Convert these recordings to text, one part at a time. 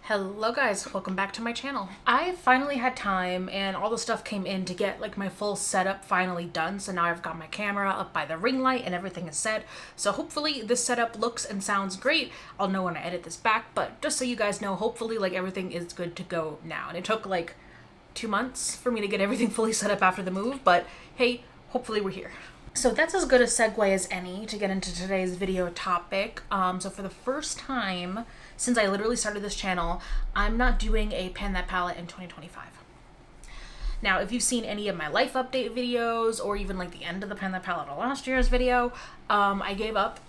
Hello guys, welcome back to my channel. I finally had time and all the stuff came in to get like my full setup finally done. So now I've got my camera up by the ring light and everything is set. So hopefully this setup looks and sounds great. I'll know when I edit this back, but just so you guys know, hopefully like everything is good to go now. And it took like 2 months for me to get everything fully set up after the move, but hey, hopefully we're here. So that's as good a segue as any to get into today's video topic. So for the first time since I literally started this channel, I'm not doing a Pan That Palette in 2025. Now, if you've seen any of my life update videos or even like the end of the Pan That Palette of last year's video, I gave up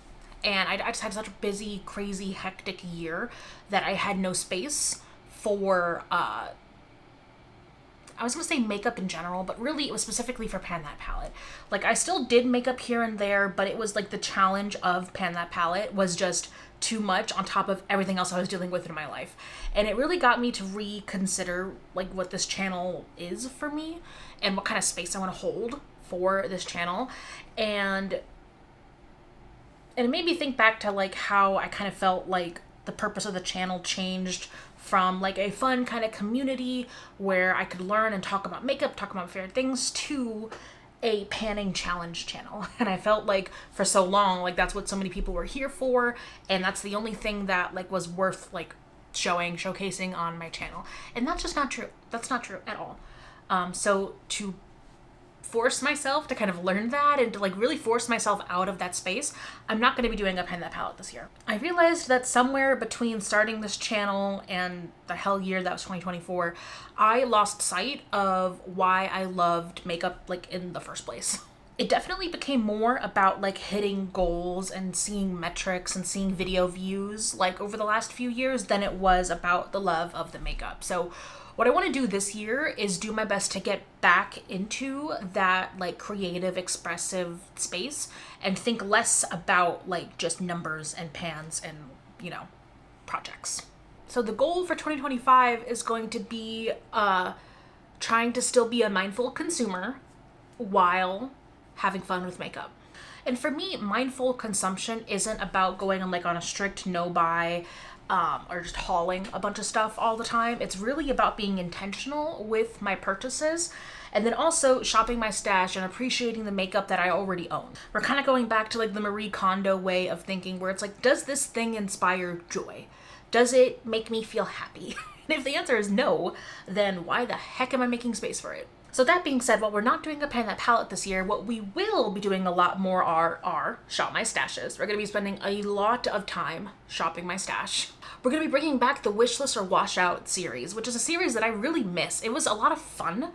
and I just had such a busy, crazy, hectic year that I had no space for I was gonna say makeup in general, but really it was specifically for Pan That Palette. Like I still did makeup here and there, but it was like the challenge of Pan That Palette was just too much on top of everything else I was dealing with in my life. And it really got me to reconsider like what this channel is for me and what kind of space I want to hold for this channel. And it made me think back to like how I kind of felt like the purpose of the channel changed from like a fun kind of community where I could learn and talk about makeup, talk about favorite things, to a panning challenge channel. And I felt like for so long, like that's what so many people were here for. And that's the only thing that like was worth like showcasing on my channel. And that's just not true. That's not true at all. So to force myself to kind of learn that and to like really force myself out of that space, I'm not going to be doing a Pan That Palette this year. I realized that somewhere between starting this channel and the hell year that was 2024, I lost sight of why I loved makeup like in the first place. It definitely became more about like hitting goals and seeing metrics and seeing video views like over the last few years than it was about the love of the makeup. So what I want to do this year is do my best to get back into that like creative, expressive space and think less about like just numbers and pans and, you know, projects. So the goal for 2025 is going to be trying to still be a mindful consumer while having fun with makeup. And for me, mindful consumption isn't about going on like on a strict no buy or just hauling a bunch of stuff all the time. It's really about being intentional with my purchases and then also shopping my stash and appreciating the makeup that I already own. We're kind of going back to like the Marie Kondo way of thinking where it's like, does this thing inspire joy? Does it make me feel happy? And if the answer is no, then why the heck am I making space for it? So that being said, while we're not doing a Pan That Palette this year, what we will be doing a lot more are shop my stashes. We're going to be spending a lot of time shopping my stash. We're going to be bringing back the wishlist or washout series, which is a series that I really miss. It was a lot of fun.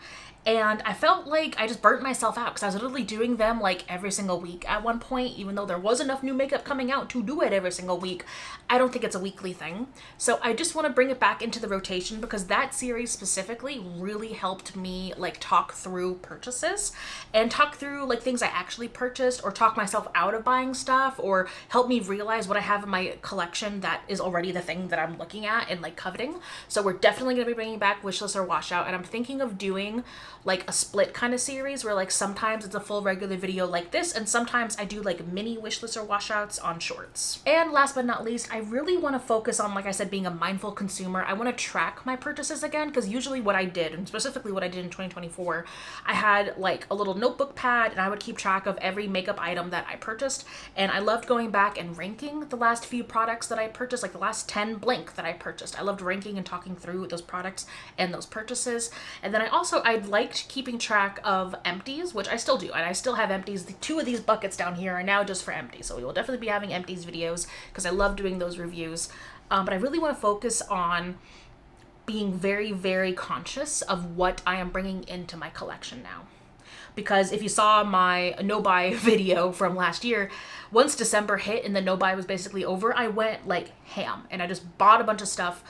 And I felt like I just burnt myself out because I was literally doing them like every single week at one point, even though there was enough new makeup coming out to do it every single week. I don't think it's a weekly thing. So I just want to bring it back into the rotation because that series specifically really helped me like talk through purchases and talk through like things I actually purchased or talk myself out of buying stuff or help me realize what I have in my collection that is already the thing that I'm looking at and like coveting. So we're definitely going to be bringing back wishlist or washout, and I'm thinking of doing like a split kind of series where like sometimes it's a full regular video like this and sometimes I do like mini wishlist or washouts on shorts. And last but not least, I really want to focus on, like I said, being a mindful consumer. I want to track my purchases again because usually what I did, and specifically what I did in 2024, I had like a little notebook pad and I would keep track of every makeup item that I purchased, and I loved going back and ranking the last few products that I purchased, like the last 10 blank that I purchased. I loved ranking and talking through those products and those purchases. And then I liked keeping track of empties, which I still do, and I still have empties. The 2 of these buckets down here are now just for empties, so we will definitely be having empties videos because I love doing those reviews. But I really want to focus on being very, very conscious of what I am bringing into my collection now. Because if you saw my no buy video from last year, once December hit and the no buy was basically over, I went like ham and I just bought a bunch of stuff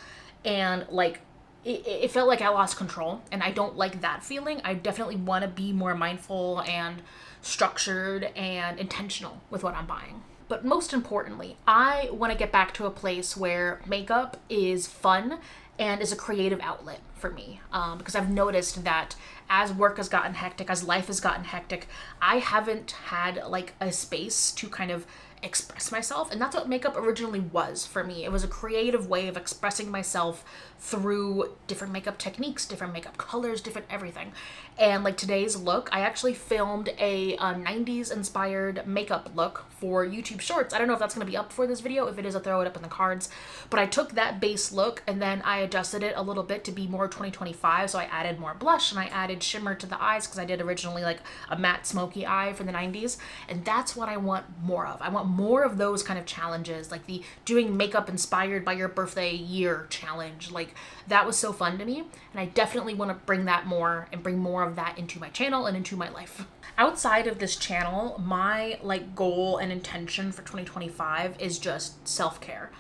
and like it felt like I lost control, and I don't like that feeling. I definitely want to be more mindful and structured and intentional with what I'm buying. But most importantly, I want to get back to a place where makeup is fun and is a creative outlet for me, because I've noticed that as work has gotten hectic, as life has gotten hectic, I haven't had like a space to kind of express myself. And that's what makeup originally was for me. It was a creative way of expressing myself through different makeup techniques, different makeup colors, different everything. And like today's look, I actually filmed a 90s inspired makeup look for YouTube Shorts. I don't know if that's going to be up for this video. If it is, I'll throw it up in the cards. But I took that base look and then I adjusted it a little bit to be more 2025. So I added more blush and I added shimmer to the eyes because I did originally like a matte smoky eye for the 90s. And that's what I want more of. I want more of those kind of challenges, like the doing makeup inspired by your birthday year challenge. Like that was so fun to me. And I definitely want to bring that more and bring more of that into my channel and into my life. Outside of this channel, my like goal and intention for 2025 is just self-care.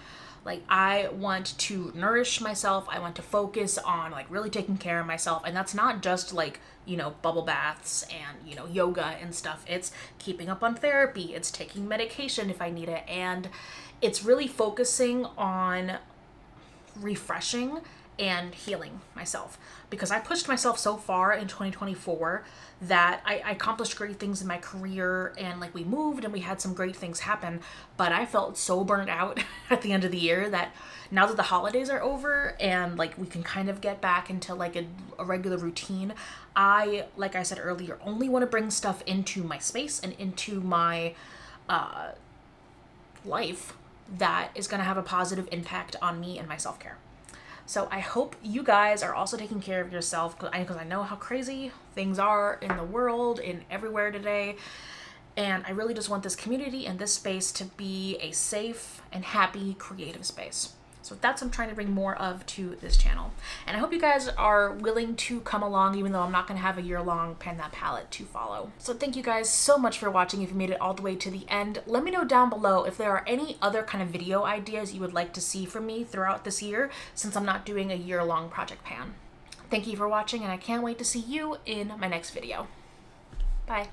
Like I want to nourish myself. I want to focus on like really taking care of myself. And that's not just like, you know, bubble baths and, you know, yoga and stuff. It's keeping up on therapy. It's taking medication if I need it. And it's really focusing on refreshing and healing myself, because I pushed myself so far in 2024 that I accomplished great things in my career and like we moved and we had some great things happen, but I felt so burned out at the end of the year that now that the holidays are over and like we can kind of get back into like a regular routine, I, like I said earlier, only want to bring stuff into my space and into my life that is going to have a positive impact on me and my self-care. So I hope you guys are also taking care of yourself, because I know how crazy things are in the world and everywhere today. And I really just want this community and this space to be a safe and happy creative space. So that's what I'm trying to bring more of to this channel. And I hope you guys are willing to come along, even though I'm not going to have a year-long Pan That Palette to follow. So thank you guys so much for watching. If you made it all the way to the end, let me know down below if there are any other kind of video ideas you would like to see from me throughout this year, since I'm not doing a year-long project pan. Thank you for watching, and I can't wait to see you in my next video. Bye.